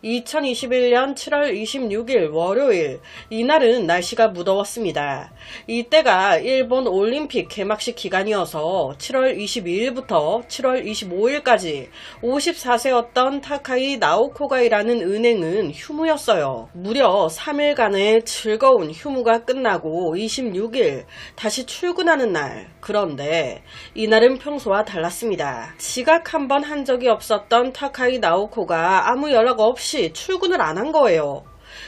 2021년 7월 26일 월요일, 이날은 날씨가 무더웠습니다. 이때가 일본 올림픽 개막식 기간이어서 7월 22일부터 7월 25일까지 54세였던 타카이 나오코가 일하는 은행은 휴무였어요. 무려 3일간의 즐거운 휴무가 끝나고 26일 다시 출근하는 날. 그런데 이날은 평소와 달랐습니다. 지각 한 번 한 적이 없었던 타카이 나오코가 아무 연락 없이 출근을 안 한 거예요.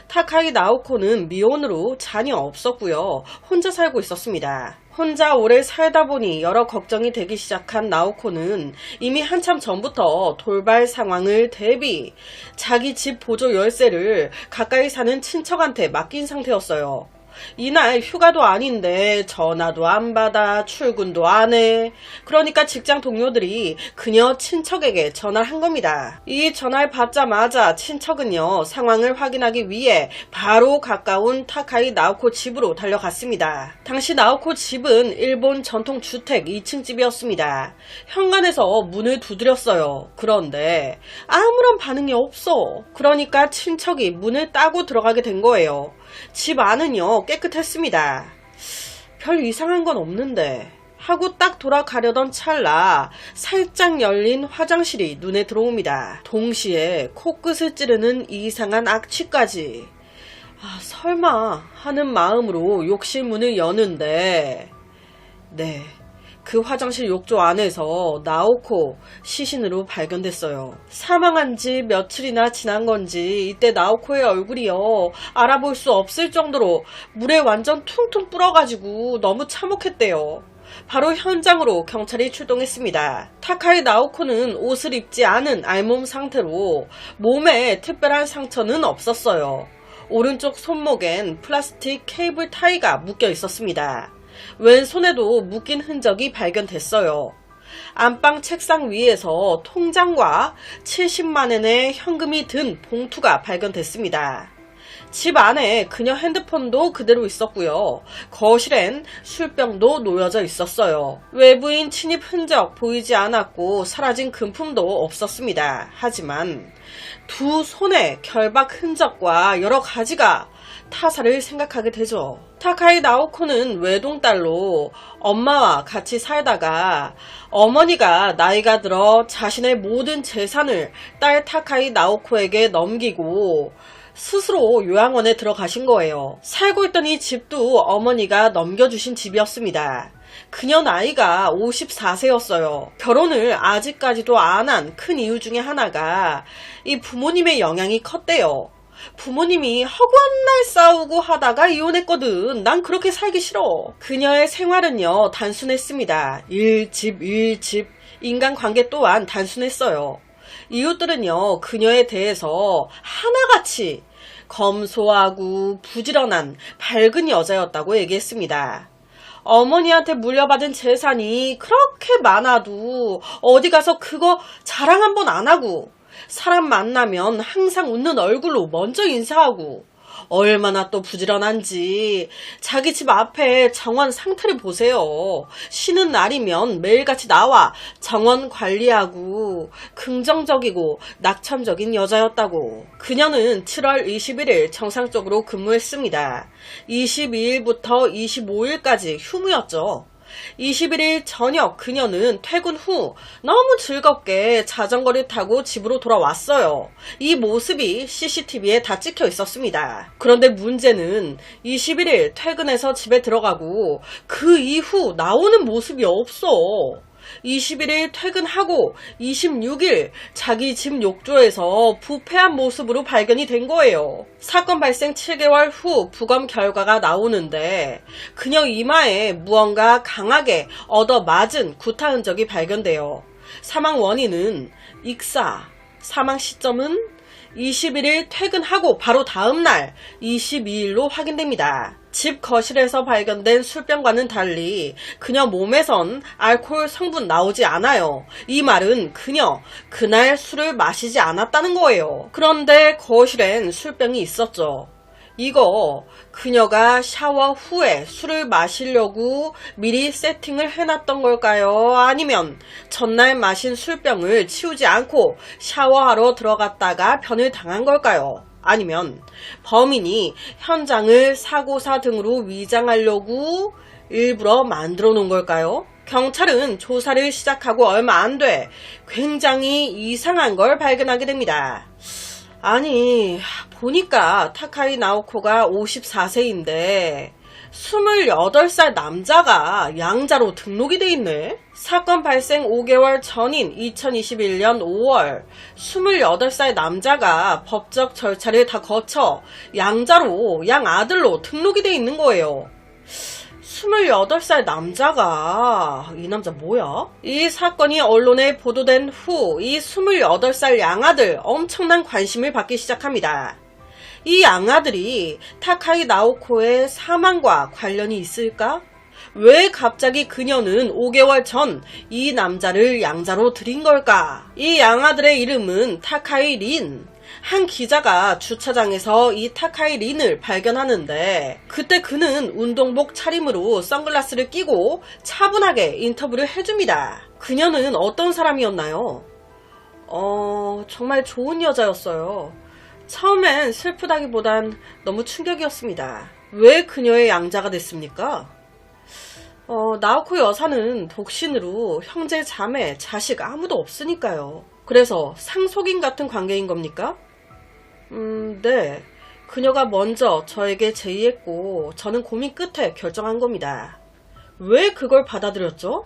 타카이 나오코는 미혼으로 자녀 없었고요. 혼자 살고 있었습니다. 혼자 오래 살다 보니 여러 걱정이 되기 시작한 나오코는 이미 한참 전부터 돌발 상황을 대비 자기 집 보조 열쇠를 가까이 사는 친척한테 맡긴 상태였어요. 이날 휴가도 아닌데 전화도 안 받아, 출근도 안 해. 그러니까 직장 동료들이 그녀 친척에게 전화를 한 겁니다. 이 전화를 받자마자 친척은요, 상황을 확인하기 위해 바로 가까운 타카이 나오코 집으로 달려갔습니다. 당시 나오코 집은 일본 전통 주택 2층 집이었습니다. 현관에서 문을 두드렸어요. 그런데 아무런 반응이 없어. 그러니까 친척이 문을 따고 들어가게 된 거예요. 집 안은요, 깨끗했습니다. 별 이상한 건 없는데 하고 딱 돌아가려던 찰나 살짝 열린 화장실이 눈에 들어옵니다. 동시에 코끝을 찌르는 이상한 악취까지. 설마 하는 마음으로 욕실 문을 여는데 그 화장실 욕조 안에서 나오코 시신으로 발견됐어요. 사망한 지 며칠이나 지난 건지 이때 나오코의 얼굴이요, 알아볼 수 없을 정도로 물에 완전 퉁퉁 불어가지고 너무 참혹했대요. 바로 현장으로 경찰이 출동했습니다. 타카이 나오코는 옷을 입지 않은 알몸 상태로 몸에 특별한 상처는 없었어요. 오른쪽 손목엔 플라스틱 케이블 타이가 묶여 있었습니다. 왼손에도 묶인 흔적이 발견됐어요. 안방 책상 위에서 통장과 70만엔의 현금이 든 봉투가 발견됐습니다. 집 안에 그녀 핸드폰도 그대로 있었고요. 거실엔 술병도 놓여져 있었어요. 외부인 침입 흔적 보이지 않았고 사라진 금품도 없었습니다. 하지만 두 손의 결박 흔적과 여러 가지가 타사를 생각하게 되죠. 타카이 나오코는 외동딸로 엄마와 같이 살다가 어머니가 나이가 들어 자신의 모든 재산을 딸 타카이 나오코에게 넘기고 스스로 요양원에 들어가신 거예요. 살고 있던 이 집도 어머니가 넘겨주신 집이었습니다. 그녀 나이가 54세였어요. 결혼을 아직까지도 안 한 큰 이유 중에 하나가 이 부모님의 영향이 컸대요. 부모님이 허구한 날 싸우고 하다가 이혼했거든. 난 그렇게 살기 싫어. 그녀의 생활은요, 단순했습니다. 일, 집. 인간관계 또한 단순했어요. 이웃들은요, 그녀에 대해서 하나같이 검소하고 부지런한 밝은 여자였다고 얘기했습니다. 어머니한테 물려받은 재산이 그렇게 많아도 어디 가서 그거 자랑 한번 안 하고, 사람 만나면 항상 웃는 얼굴로 먼저 인사하고, 얼마나 또 부지런한지 자기 집 앞에 정원 상태를 보세요. 쉬는 날이면 매일같이 나와 정원 관리하고 긍정적이고 낙천적인 여자였다고. 그녀는 7월 21일 정상적으로 근무했습니다. 22일부터 25일까지 휴무였죠. 21일 저녁 그녀는 퇴근 후 너무 즐겁게 자전거를 타고 집으로 돌아왔어요. 이 모습이 CCTV에 다 찍혀 있었습니다. 그런데 문제는 21일 퇴근해서 집에 들어가고 그 이후 나오는 모습이 없어. 21일 퇴근하고 26일 자기 집 욕조에서 부패한 모습으로 발견이 된 거예요. 사건 발생 7개월 후 부검 결과가 나오는데 그녀 이마에 무언가 강하게 얻어맞은 구타 흔적이 발견돼요. 사망 원인은 익사, 사망 시점은 21일 퇴근하고 바로 다음날 22일로 확인됩니다. 집 거실에서 발견된 술병과는 달리 그녀 몸에선 알코올 성분 나오지 않아요. 이 말은 그녀 그날 술을 마시지 않았다는 거예요. 그런데 거실엔 술병이 있었죠. 이거 그녀가 샤워 후에 술을 마시려고 미리 세팅을 해놨던 걸까요? 아니면 전날 마신 술병을 치우지 않고 샤워하러 들어갔다가 변을 당한 걸까요? 아니면 범인이 현장을 사고사 등으로 위장하려고 일부러 만들어 놓은 걸까요? 경찰은 조사를 시작하고 얼마 안 돼 굉장히 이상한 걸 발견하게 됩니다. 아니, 보니까 타카이 나오코가 54세인데 28살 남자가 양자로 등록이 돼 있네? 사건 발생 5개월 전인 2021년 5월 28살 남자가 법적 절차를 다 거쳐 양자로 양아들로 등록이 돼 있는 거예요. 28살 남자가 이 남자 뭐야? 이 사건이 언론에 보도된 후 이 28살 양아들 엄청난 관심을 받기 시작합니다. 이 양아들이 타카이 나오코의 사망과 관련이 있을까? 왜 갑자기 그녀는 5개월 전 이 남자를 양자로 들인 걸까? 이 양아들의 이름은 타카이 린. 한 기자가 주차장에서 이 타카이 린을 발견하는데 그때 그는 운동복 차림으로 선글라스를 끼고 차분하게 인터뷰를 해줍니다. 그녀는 어떤 사람이었나요? 정말 좋은 여자였어요. 처음엔 슬프다기보단 너무 충격이었습니다. 왜 그녀의 양자가 됐습니까? 나오코 여사는 독신으로 형제, 자매, 자식 아무도 없으니까요. 그래서 상속인 같은 관계인 겁니까? 네. 그녀가 먼저 저에게 제의했고 저는 고민 끝에 결정한 겁니다. 왜 그걸 받아들였죠?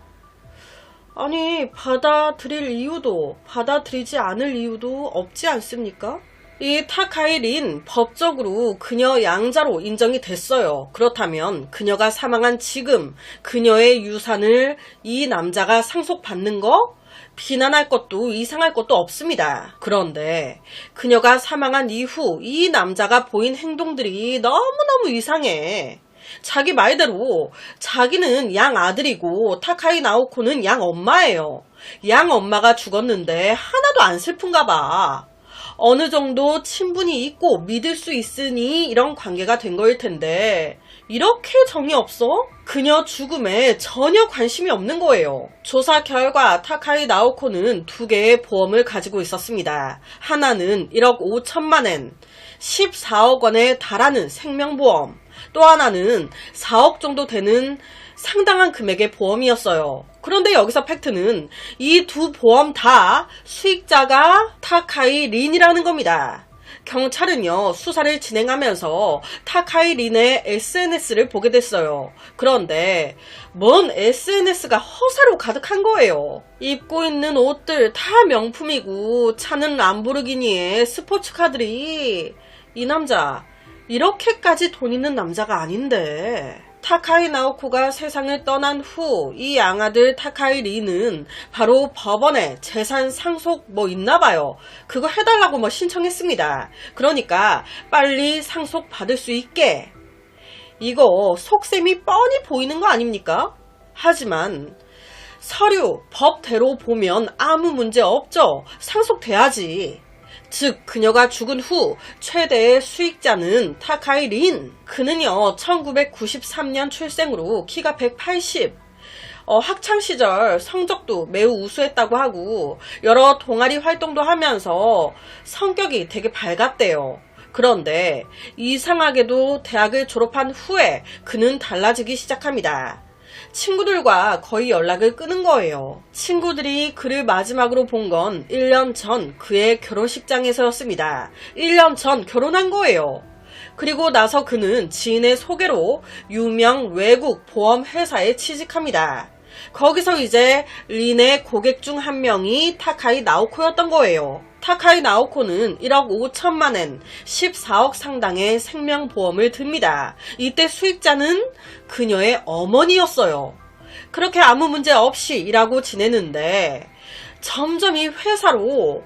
아니, 받아들일 이유도 받아들이지 않을 이유도 없지 않습니까? 이 타카이 린 법적으로 그녀 양자로 인정이 됐어요. 그렇다면 그녀가 사망한 지금 그녀의 유산을 이 남자가 상속받는 거? 비난할 것도 이상할 것도 없습니다. 그런데 그녀가 사망한 이후 이 남자가 보인 행동들이 너무너무 이상해. 자기 말대로 자기는 양 아들이고 타카이 나오코는 양 엄마예요. 양 엄마가 죽었는데 하나도 안 슬픈가 봐. 어느 정도 친분이 있고 믿을 수 있으니 이런 관계가 된 거일 텐데 이렇게 정이 없어? 그녀 죽음에 전혀 관심이 없는 거예요. 조사 결과 타카이 나오코는 2개의 보험을 가지고 있었습니다. 하나는 1억 5천만 엔, 14억 원에 달하는 생명보험, 또 하나는 4억 정도 되는 상당한 금액의 보험이었어요. 그런데 여기서 팩트는 이 2 보험 다 수익자가 타카이 린이라는 겁니다. 경찰은요, 수사를 진행하면서 타카이 린의 SNS를 보게 됐어요. 그런데 뭔 SNS가 허세로 가득한 거예요. 입고 있는 옷들 다 명품이고 차는 람보르기니의 스포츠카들이 이 남자 이렇게까지 돈 있는 남자가 아닌데. 타카이 나오코가 세상을 떠난 후 이 양아들 타카이 린은 바로 법원에 재산 상속 뭐 있나봐요. 그거 해달라고 신청했습니다. 그러니까 빨리 상속 받을 수 있게. 이거 속셈이 뻔히 보이는 거 아닙니까? 하지만 서류, 법대로 보면 아무 문제 없죠. 상속돼야지. 즉 그녀가 죽은 후 최대의 수익자는 타카이 린. 그는요 1993년 출생으로 키가 180, 학창시절 성적도 매우 우수했다고 하고 여러 동아리 활동도 하면서 성격이 되게 밝았대요. 그런데 이상하게도 대학을 졸업한 후에 그는 달라지기 시작합니다. 친구들과 거의 연락을 끊은 거예요. 친구들이 그를 마지막으로 본 건 1년 전 그의 결혼식장에서였습니다. 1년 전 결혼한 거예요. 그리고 나서 그는 지인의 소개로 유명 외국 보험회사에 취직합니다. 거기서 이제 린의 고객 중 한 명이 타카이 나오코였던 거예요. 타카이 나오코는 1억 5천만 엔, 14억 상당의 생명보험을 듭니다. 이때 수익자는 그녀의 어머니였어요. 그렇게 아무 문제 없이 일하고 지내는데 점점 이 회사로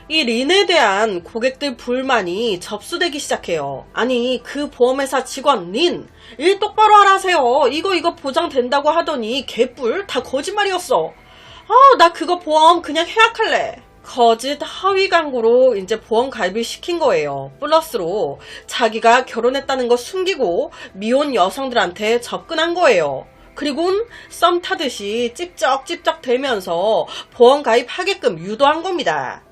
이 린에 대한 고객들 불만이 접수되기 시작해요. 아니 그 보험회사 직원 린, 일 똑바로 하라세요. 이거 보장된다고 하더니 개뿔 다 거짓말이었어. 나 그거 보험 그냥 해약할래. 거짓 허위 광고로 이제 보험 가입을 시킨 거예요. 플러스로 자기가 결혼했다는 거 숨기고 미혼 여성들한테 접근한 거예요. 그리고는 썸 타듯이 찝쩍찝쩍 대면서 보험 가입하게끔 유도한 겁니다.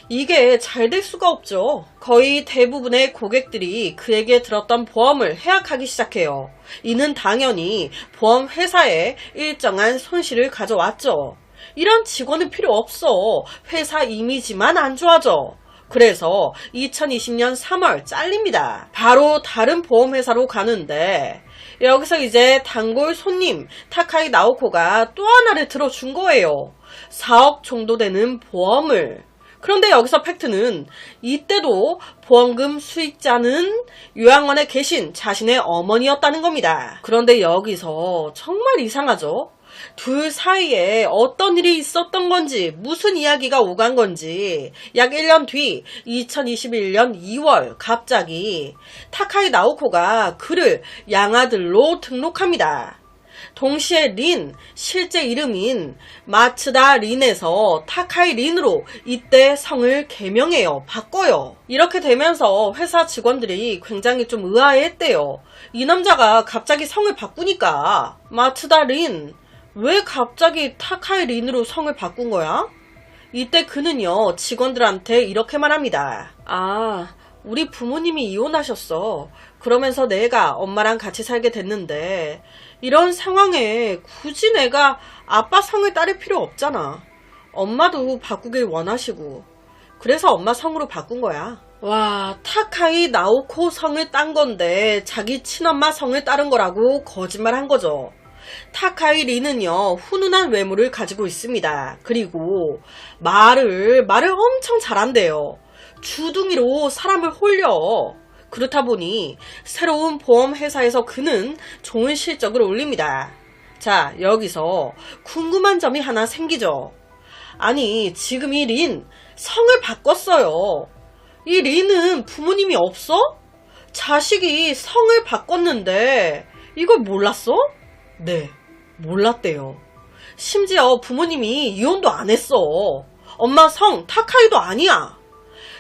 이게 잘 될 수가 없죠. 거의 대부분의 고객들이 그에게 들었던 보험을 해약하기 시작해요. 이는 당연히 보험 회사에 일정한 손실을 가져왔죠. 이런 직원은 필요 없어. 회사 이미지만 안 좋아져. 그래서 2020년 3월 잘립니다. 바로 다른 보험회사로 가는데 여기서 이제 단골 손님 타카이 나오코가 또 하나를 들어준 거예요. 4억 정도 되는 보험을. 그런데 여기서 팩트는 이때도 보험금 수익자는 요양원에 계신 자신의 어머니였다는 겁니다. 그런데 여기서 정말 이상하죠? 둘 사이에 어떤 일이 있었던 건지, 무슨 이야기가 오간 건지 약 1년 뒤 2021년 2월 갑자기 타카이 나오코가 그를 양아들로 등록합니다. 동시에 린, 실제 이름인 마츠다 린에서 타카이 린으로 이때 성을 개명해요. 바꿔요. 이렇게 되면서 회사 직원들이 굉장히 좀 의아해했대요. 이 남자가 갑자기 성을 바꾸니까 마츠다 린, 왜 갑자기 타카이 린으로 성을 바꾼 거야? 이때 그는요, 직원들한테 이렇게 말합니다. 아, 우리 부모님이 이혼하셨어. 그러면서 내가 엄마랑 같이 살게 됐는데 이런 상황에 굳이 내가 아빠 성을 따를 필요 없잖아. 엄마도 바꾸길 원하시고 그래서 엄마 성으로 바꾼 거야. 와, 타카이 나오코 성을 딴 건데 자기 친엄마 성을 따른 거라고 거짓말한 거죠. 타카이 린은요, 훈훈한 외모를 가지고 있습니다. 그리고 말을 엄청 잘한대요. 주둥이로 사람을 홀려. 그렇다 보니 새로운 보험회사에서 그는 좋은 실적을 올립니다. 자, 여기서 궁금한 점이 하나 생기죠. 아니, 지금 이 린 성을 바꿨어요. 이 린은 부모님이 없어? 자식이 성을 바꿨는데 이걸 몰랐어? 네, 몰랐대요. 심지어 부모님이 이혼도 안 했어. 엄마 성 타카이도 아니야.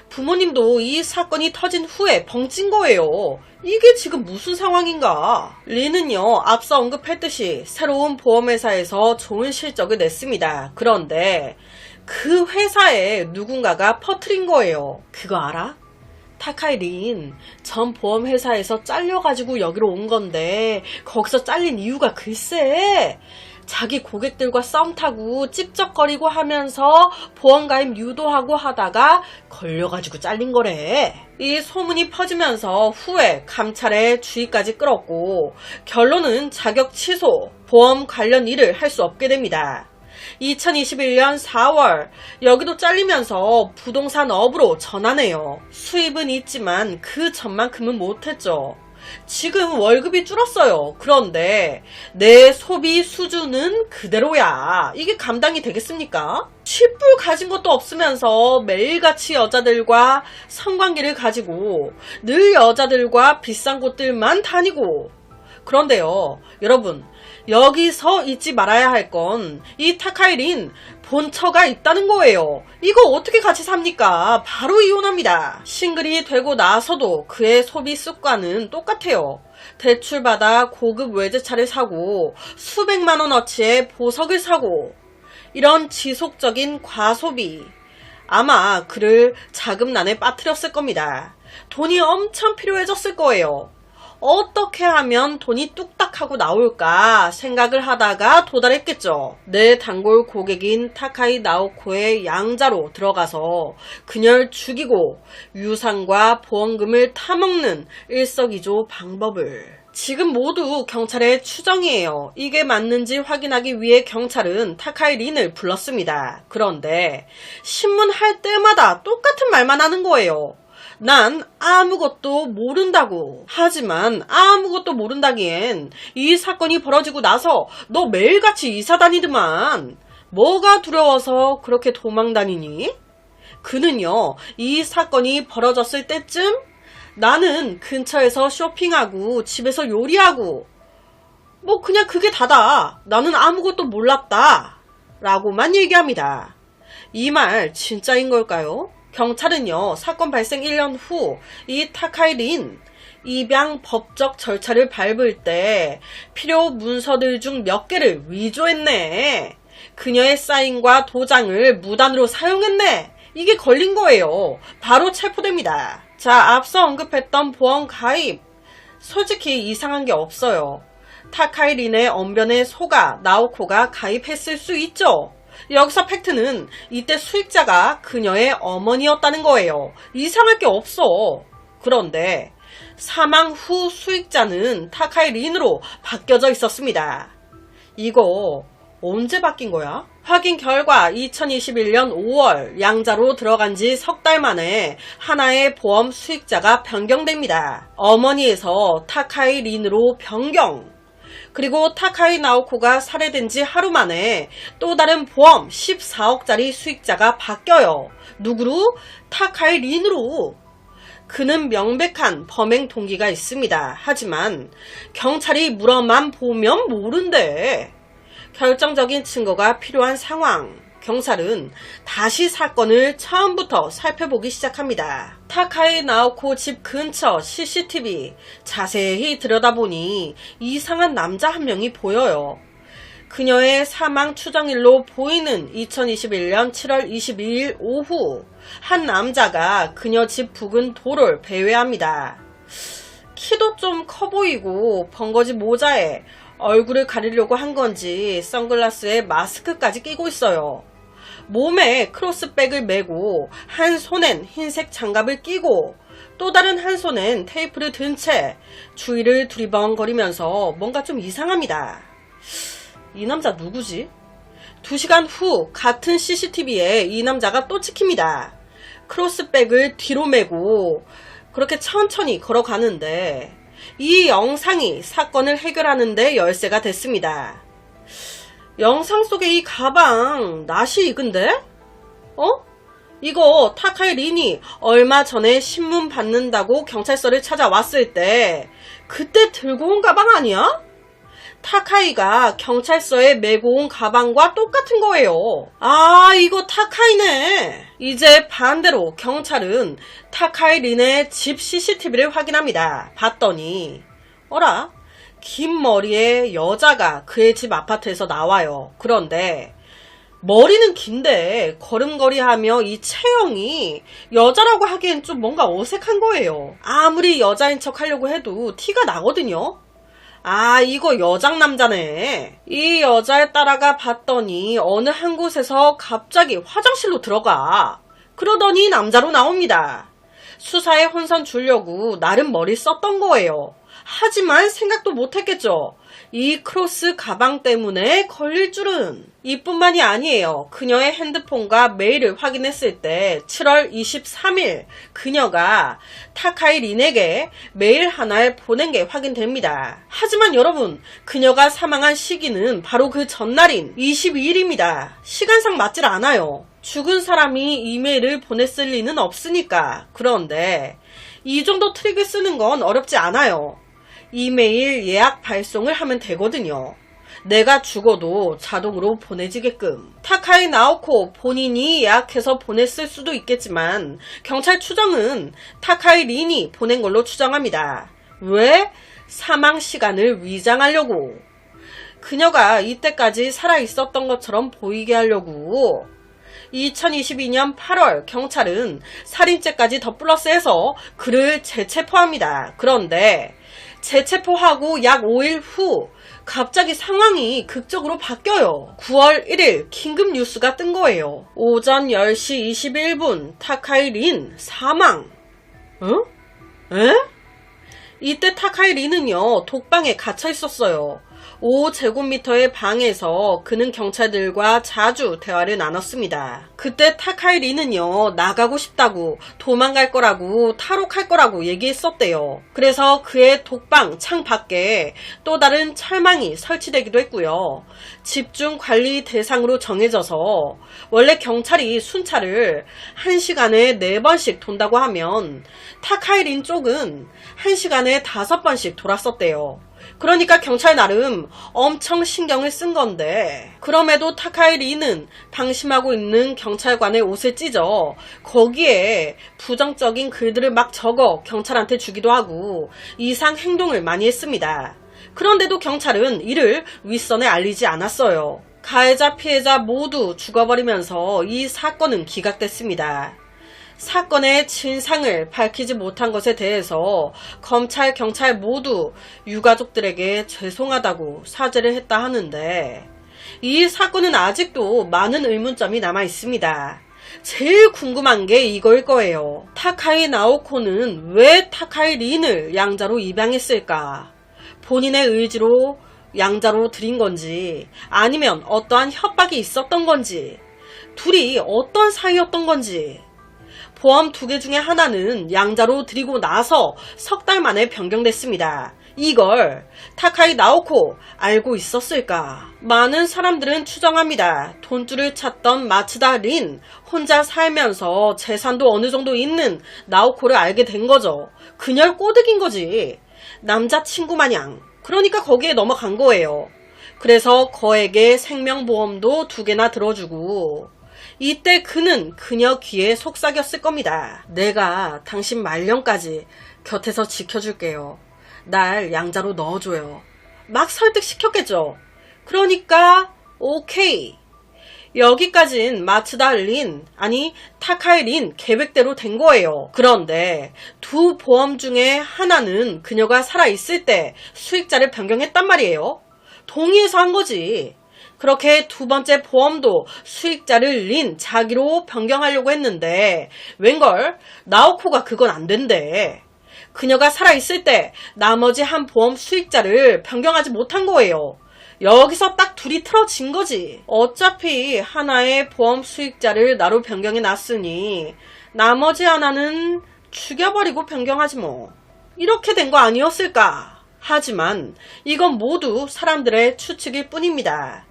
부모님도 이 사건이 터진 후에 벙찐 거예요. 이게 지금 무슨 상황인가? 린은요, 앞서 언급했듯이 새로운 보험회사에서 좋은 실적을 냈습니다. 그런데 그 회사에 누군가가 퍼뜨린 거예요. 그거 알아? 타카이 린, 전 보험회사에서 잘려가지고 여기로 온 건데 거기서 잘린 이유가 글쎄, 자기 고객들과 썸 타고 찝쩍거리고 하면서 보험가입 유도하고 하다가 걸려가지고 잘린 거래. 이 소문이 퍼지면서 후에 감찰에 주의까지 끌었고 결론은 자격 취소, 보험 관련 일을 할 수 없게 됩니다. 2021년 4월 여기도 잘리면서 부동산 업으로 전환해요. 수입은 있지만 그 전만큼은 못했죠. 지금 월급이 줄었어요. 그런데 내 소비 수준은 그대로야. 이게 감당이 되겠습니까? 쥐뿔 가진 것도 없으면서 매일같이 여자들과 성관계를 가지고 늘 여자들과 비싼 곳들만 다니고. 그런데요, 여러분, 여기서 잊지 말아야 할 건 이 타카이 린 본처가 있다는 거예요. 이거 어떻게 같이 삽니까? 바로 이혼합니다. 싱글이 되고 나서도 그의 소비 습관은 똑같아요. 대출받아 고급 외제차를 사고 수백만 원어치의 보석을 사고, 이런 지속적인 과소비, 아마 그를 자금난에 빠뜨렸을 겁니다. 돈이 엄청 필요해졌을 거예요. 어떻게 하면 돈이 뚝딱하고 나올까 생각을 하다가 도달했겠죠. 내 단골 고객인 타카이 나오코의 양자로 들어가서 그녀를 죽이고 유산과 보험금을 타먹는 일석이조 방법을. 지금 모두 경찰의 추정이에요. 이게 맞는지 확인하기 위해 경찰은 타카이 린을 불렀습니다. 그런데 신문 할 때마다 똑같은 말만 하는 거예요. 난 아무것도 모른다고. 하지만 아무것도 모른다기엔 이 사건이 벌어지고 나서 너 매일같이 이사 다니더만. 뭐가 두려워서 그렇게 도망 다니니? 그는요, 이 사건이 벌어졌을 때쯤 나는 근처에서 쇼핑하고 집에서 요리하고 뭐 그냥 그게 다다. 나는 아무것도 몰랐다. 라고만 얘기합니다. 이 말 진짜인 걸까요? 경찰은요, 사건 발생 1년 후 이 타카이 린 입양 법적 절차를 밟을 때 필요 문서들 중 몇 개를 위조했네. 그녀의 사인과 도장을 무단으로 사용했네. 이게 걸린 거예요. 바로 체포됩니다. 자, 앞서 언급했던 보험 가입. 솔직히 이상한 게 없어요. 타카이 린의 언변에 속아 나오코가 가입했을 수 있죠. 여기서 팩트는 이때 수익자가 그녀의 어머니였다는 거예요. 이상할 게 없어. 그런데 사망 후 수익자는 타카이 린으로 바뀌어져 있었습니다. 이거 언제 바뀐 거야? 확인 결과 2021년 5월 양자로 들어간 지 석 달 만에 하나의 보험 수익자가 변경됩니다. 어머니에서 타카이 린으로 변경. 그리고 타카이 나오코가 살해된 지 하루 만에 또 다른 보험 14억짜리 수익자가 바뀌어요. 누구로? 타카이 린으로. 그는 명백한 범행 동기가 있습니다. 하지만 경찰이 물어만 보면 모른대. 결정적인 증거가 필요한 상황. 경찰은 다시 사건을 처음부터 살펴보기 시작합니다. 타카이 나오코 집 근처 CCTV 자세히 들여다보니 이상한 남자 한 명이 보여요. 그녀의 사망 추정일로 보이는 2021년 7월 22일 오후 한 남자가 그녀 집 부근 도로를 배회합니다. 키도 좀 커 보이고 번거지 모자에 얼굴을 가리려고 한 건지 선글라스에 마스크까지 끼고 있어요. 몸에 크로스백을 메고 한 손엔 흰색 장갑을 끼고 또 다른 한 손엔 테이프를 든 채 주위를 두리번거리면서 뭔가 좀 이상합니다. 이 남자 누구지? 2시간 후 같은 CCTV에 이 남자가 또 찍힙니다. 크로스백을 뒤로 메고 그렇게 천천히 걸어가는데 이 영상이 사건을 해결하는 데 열쇠가 됐습니다. 영상 속의 이 가방 낯이 익은데? 이거 타카이 린이 얼마 전에 신문 받는다고 경찰서를 찾아왔을 때 그때 들고 온 가방 아니야? 타카이가 경찰서에 메고 온 가방과 똑같은 거예요. 아, 이거 타카이네. 이제 반대로 경찰은 타카이 린의 집 CCTV를 확인합니다. 봤더니 어라? 긴 머리의 여자가 그의 집 아파트에서 나와요. 그런데 머리는 긴데 걸음걸이하며 이 체형이 여자라고 하기엔 좀 뭔가 어색한 거예요. 아무리 여자인 척 하려고 해도 티가 나거든요. 아, 이거 여장남자네. 이 여자에 따라가 봤더니 어느 한 곳에서 갑자기 화장실로 들어가. 그러더니 남자로 나옵니다. 수사에 혼선 주려고 나름 머리 썼던 거예요. 하지만 생각도 못했겠죠. 이 크로스 가방 때문에 걸릴 줄은. 이뿐만이 아니에요. 그녀의 핸드폰과 메일을 확인했을 때 7월 23일 그녀가 타카이 린에게 메일 하나를 보낸 게 확인됩니다. 하지만 여러분, 그녀가 사망한 시기는 바로 그 전날인 22일입니다. 시간상 맞질 않아요. 죽은 사람이 이메일을 보냈을 리는 없으니까. 그런데 이 정도 트릭을 쓰는 건 어렵지 않아요. 이메일 예약 발송을 하면 되거든요. 내가 죽어도 자동으로 보내지게끔. 타카이 나오코 본인이 예약해서 보냈을 수도 있겠지만 경찰 추정은 타카이 린이 보낸 걸로 추정합니다. 왜? 사망 시간을 위장하려고. 그녀가 이때까지 살아있었던 것처럼 보이게 하려고. 2022년 8월 경찰은 살인죄까지 더 플러스해서 그를 재체포합니다. 그런데 재체포하고 약 5일 후 갑자기 상황이 극적으로 바뀌어요. 9월 1일 긴급 뉴스가 뜬 거예요. 오전 10시 21분 타카이 린 사망. 에? 이때 타카이 린은요, 독방에 갇혀 있었어요. 5제곱미터의 방에서 그는 경찰들과 자주 대화를 나눴습니다. 그때 타카이 린은요, 나가고 싶다고, 도망갈 거라고, 탈옥할 거라고 얘기했었대요. 그래서 그의 독방 창 밖에 또 다른 철망이 설치되기도 했고요. 집중 관리 대상으로 정해져서 원래 경찰이 순찰을 1시간에 4번씩 돈다고 하면 타카이 린 쪽은 1시간에 5번씩 돌았었대요. 그러니까 경찰 나름 엄청 신경을 쓴 건데, 그럼에도 타카이 리는 방심하고 있는 경찰관의 옷을 찢어 거기에 부정적인 글들을 막 적어 경찰한테 주기도 하고 이상 행동을 많이 했습니다. 그런데도 경찰은 이를 윗선에 알리지 않았어요. 가해자 피해자 모두 죽어버리면서 이 사건은 기각됐습니다. 사건의 진상을 밝히지 못한 것에 대해서 검찰, 경찰 모두 유가족들에게 죄송하다고 사죄를 했다 하는데, 이 사건은 아직도 많은 의문점이 남아 있습니다. 제일 궁금한 게 이거일 거예요. 타카이 나오코는 왜 타카이 린을 양자로 입양했을까? 본인의 의지로 양자로 들인 건지, 아니면 어떠한 협박이 있었던 건지, 둘이 어떤 사이였던 건지. 보험 2개 중에 하나는 양자로 들이고 나서 석 달 만에 변경됐습니다. 이걸 타카이 나오코 알고 있었을까? 많은 사람들은 추정합니다. 돈줄을 찾던 마츠다 린, 혼자 살면서 재산도 어느 정도 있는 나오코를 알게 된 거죠. 그녀를 꼬드긴 거지. 남자친구 마냥. 그러니까 거기에 넘어간 거예요. 그래서 거액의 생명보험도 2개나 들어주고, 이때 그는 그녀 귀에 속삭였을 겁니다. 내가 당신 말년까지 곁에서 지켜줄게요. 날 양자로 넣어줘요. 막 설득시켰겠죠. 그러니까 오케이. 여기까진 마츠다 린, 아니 타카이 린 계획대로 된 거예요. 그런데 두 보험 중에 하나는 그녀가 살아있을 때 수익자를 변경했단 말이에요. 동의해서 한 거지. 그렇게 2번째 보험도 수익자를 린 자기로 변경하려고 했는데 웬걸 나오코가 그건 안 된대. 그녀가 살아있을 때 나머지 한 보험 수익자를 변경하지 못한 거예요. 여기서 딱 둘이 틀어진 거지. 어차피 하나의 보험 수익자를 나로 변경해 놨으니 나머지 하나는 죽여버리고 변경하지 뭐. 이렇게 된 거 아니었을까? 하지만 이건 모두 사람들의 추측일 뿐입니다.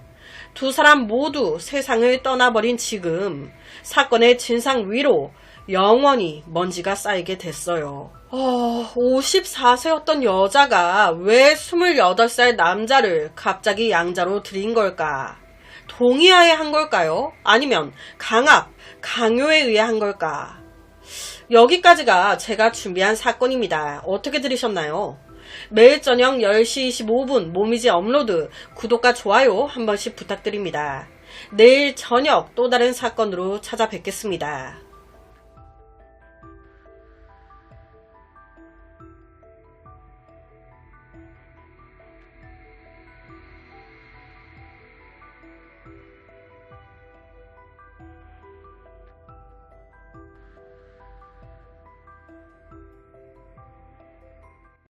두 사람 모두 세상을 떠나버린 지금 사건의 진상 위로 영원히 먼지가 쌓이게 됐어요. 54세였던 여자가 왜 28살 남자를 갑자기 양자로 들인 걸까? 동의하에 한 걸까요? 아니면 강요에 의해 한 걸까? 여기까지가 제가 준비한 사건입니다. 어떻게 들으셨나요? 매일 저녁 10시 25분 모미지 업로드, 구독과 좋아요 한 번씩 부탁드립니다. 내일 저녁 또 다른 사건으로 찾아뵙겠습니다.